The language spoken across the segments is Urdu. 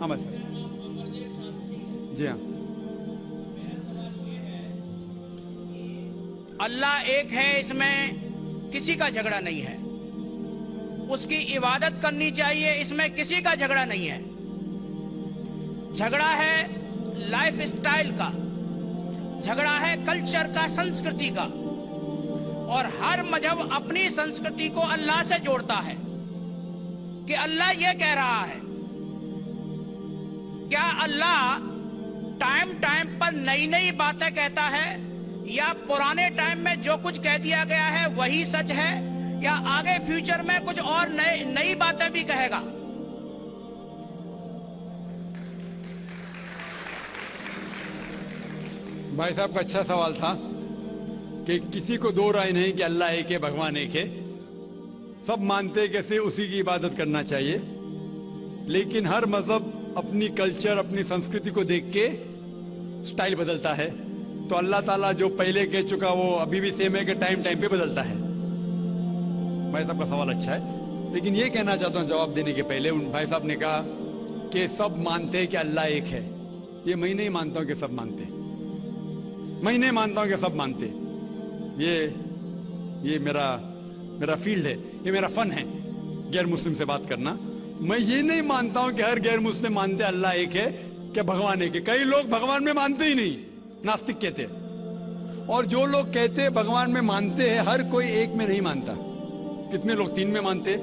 احمد سر. جی ہاں. اللہ ایک ہے، اس میں کسی کا جھگڑا نہیں ہے. اس کی عبادت کرنی چاہیے، اس میں کسی کا جھگڑا نہیں ہے. جھگڑا ہے لائف اسٹائل کا، جھگڑا ہے کلچر کا، سنسکرتی کا. اور ہر مذہب اپنی سنسکرتی کو اللہ سے جوڑتا ہے کہ اللہ یہ کہہ رہا ہے. کیا اللہ ٹائم پر نئی نئی باتیں کہتا ہے، یا پرانے ٹائم میں جو کچھ کہہ دیا گیا ہے وہی سچ ہے، یا آگے فیوچر میں کچھ اور نئی باتیں بھی کہے گا؟ بھائی صاحب کا اچھا سوال تھا کہ کسی کو دو رائے نہیں کہ اللہ ایک ہے، بھگوان ایک ہے. سب مانتے کیسے اسی کی عبادت کرنا چاہیے، لیکن ہر مذہب اپنی کلچر، اپنی سنسکرتی کو دیکھ کے سٹائل بدلتا ہے. تو اللہ تعالیٰ جو پہلے کہہ چکا وہ ابھی بھی سیم ہے کہ ٹائم پہ بدلتا ہے. بھائی صاحب کا سوال اچھا ہے، لیکن یہ کہنا چاہتا ہوں جواب دینے کے پہلے. ان بھائی صاحب نے کہا کہ سب مانتے کہ اللہ ایک ہے. یہ میں نہیں مانتا ہوں کہ سب مانتے، میں نہیں مانتا ہوں کہ سب مانتے. یہ میرا فیلڈ ہے، یہ میرا فن ہے غیر مسلم سے بات کرنا. میں یہ نہیں مانتا ہوں کہ ہر غیر مسلم مانتے اللہ ایک ہے، کہ بھگوان ایک ہے. کئی لوگ بھگوان میں مانتے ہی نہیں، ناستک کہتے. اور جو لوگ کہتے بھگوان میں مانتے ہیں، ہر کوئی ایک میں نہیں مانتا. کتنے لوگ 3 میں مانتے،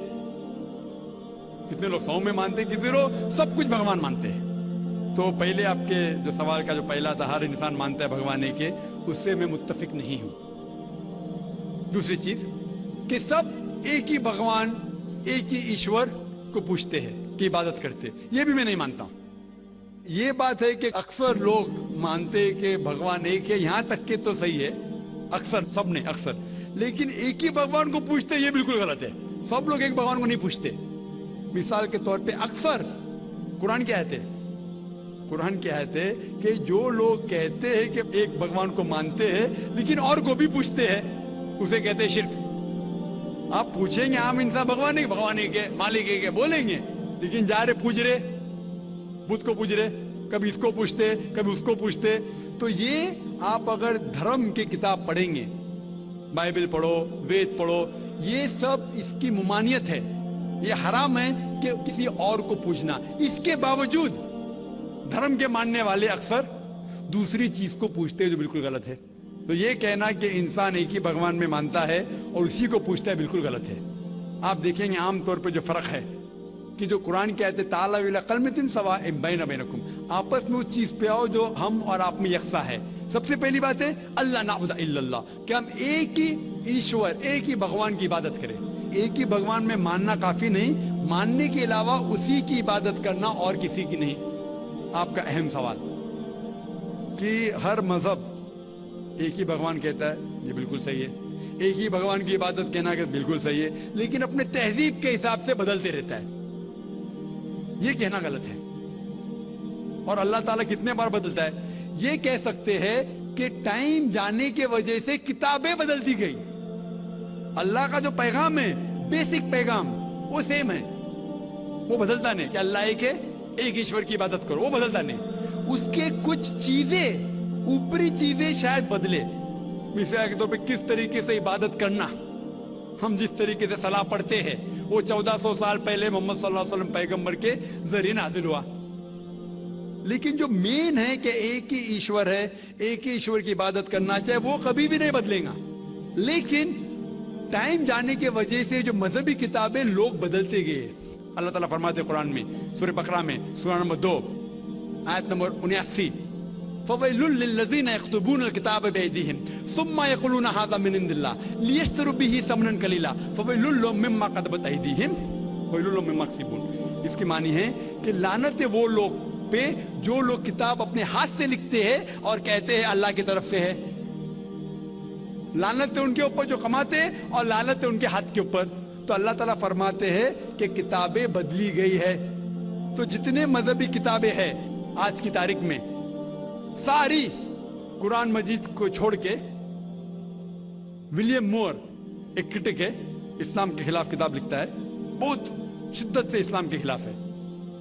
کتنے لوگ 100 میں مانتے، کتنے لوگ سب کچھ بھگوان مانتے ہیں. تو پہلے آپ کے جو سوال کا جو پہلا تھا، ہر انسان مانتا ہے بھگوان ایک ہے، اس سے میں متفق نہیں ہوں. دوسری چیز کہ سب ایک ہی بھگوان، ایک ہی ایشور کو پوجتے ہیں، کی عبادت کرتے، یہ بھی میں نہیں مانتا ہوں. یہ بات ہے کہ اکثر لوگ مانتے کہ بھگوان ایک ہے، یہاں تک کہ تو صحیح ہے، اکثر، سب نے اکثر. لیکن ایک ہی بھگوان کو پوجتے یہ بالکل غلط ہے. سب لوگ ایک بھگوان کو نہیں پوجتے. مثال کے طور پہ اکثر قرآن کی آیت ہے، قرآن کی آیت ہے کہ جو لوگ کہتے ہیں کہ ایک بھگوان کو مانتے ہیں لیکن اور کو بھی پوجتے ہیں، اسے کہتے ہیں شرک. آپ پوچھیں گے عام انسان بھگوان ایک ہے، مالک ایک ہے بولیں گے، لیکن جا رہے پوج رہے، بدھ کو پوج رہے، کبھی اس کو پوچھتے کبھی اس کو پوچھتے. تو یہ آپ اگر دھرم کی کتاب پڑھیں گے، بائبل پڑھو، وید پڑھو، یہ سب اس کی ممانعت ہے. یہ حرام ہے کہ کسی اور کو پوجنا. اس کے باوجود دھرم کے ماننے والے اکثر دوسری چیز کو پوجتے ہیں جو بالکل غلط ہے. تو یہ کہنا کہ انسان ایک ہی بھگوان میں مانتا ہے اور اسی کو پوجتا ہے بالکل غلط ہے. آپ دیکھیں گے عام طور پہ جو فرق ہے کہ جو قرآن کہتے تعالیٰ الی کلمۃ سواء بین بینکم، آپس میں اس چیز پہ آؤ جو ہم اور آپ میں یکساں ہے. سب سے پہلی بات ہے اللہ نعبد الا اللہ، کہ ہم ایک ہی ایشور، ایک ہی بھگوان کی عبادت کریں. ایک ہی بھگوان میں ماننا کافی نہیں، ماننے کے علاوہ اسی کی عبادت کرنا اور کسی کی نہیں. آپ کا اہم سوال کہ ہر مذہب ایک ہی بھگوان کہتا ہے، یہ بالکل صحیح ہے. ایک ہی بھگوان کی عبادت کہنا کہ بالکل صحیح ہے، لیکن اپنے تہذیب کے حساب سے بدلتے رہتا ہے، یہ کہنا غلط ہے. اور اللہ تعالیٰ کتنے بار بدلتا ہے؟ یہ کہہ سکتے ہیں کہ ٹائم جانے کی وجہ سے کتابیں بدلتی گئی. اللہ کا جو پیغام ہے، بیسک پیغام، وہ سیم ہے، وہ بدلتا نہیں. کہ اللہ ایک ہے، ایک ایشور کی عبادت کرو، وہ بدلتا نہیں. اس کے کچھ چیزیں، اوپری چیزیں شاید بدلے. مثال کے طور پہ کس طریقے سے عبادت کرنا، ہم جس طریقے سے صلاح پڑھتے ہیں وہ 1400 سال پہلے محمد صلی اللہ علیہ وسلم پیغمبر کے ذریعے نازل ہوا. لیکن جو مین ہے کہ ایک ہی ایشور ہے، ایک ہی ایشور کی عبادت کرنا چاہے، وہ کبھی بھی نہیں بدلے گا. لیکن ٹائم جانے کے وجہ سے جو مذہبی کتابیں لوگ بدلتے گئے. اللہ تعالیٰ فرماتے قرآن میں سورہ بقرہ میں سورہ نمبر 2 آیت نمبر 79، فَوَيْلٌ لِّلَّذِينَ يَكْتُبُونَ الْكِتَابَ بِأَيْدِيهِمْ ثُمَّ يَقُولُونَ هَٰذَا مِنْ عِندِ اللَّهِ لِيَشْتَرُوا بِهِ ثَمَنًا قَلِيلًا فَوَيْلٌ لَّهُم مِّمَّا كَتَبَتْ أَيْدِيهِمْ وَوَيْلٌ لَّهُم مِّمَّا يَكْسِبُونَ. اس کی معنی ہے کہ لعنت ہے وہ لوگ پہ جو لوگ کتاب اپنے ہاتھ سے لکھتے ہیں اور کہتے ہیں اللہ کی طرف سے ہے. لعنت ہے ان کے اوپر جو کماتے ہیں، اور لعنت ہے ان کے ہاتھ کے اوپر. تو اللہ تعالیٰ فرماتے ہیں کہ کتابیں بدلی گئی ہے. تو جتنے مذہبی کتابیں ہیں آج کی تاریخ میں، ساری قرآن مجید کو چھوڑ کے، ولیم مور ایک کرٹک ہے، اسلام کے خلاف کتاب لکھتا ہے، بہت شدت سے اسلام کے خلاف ہے.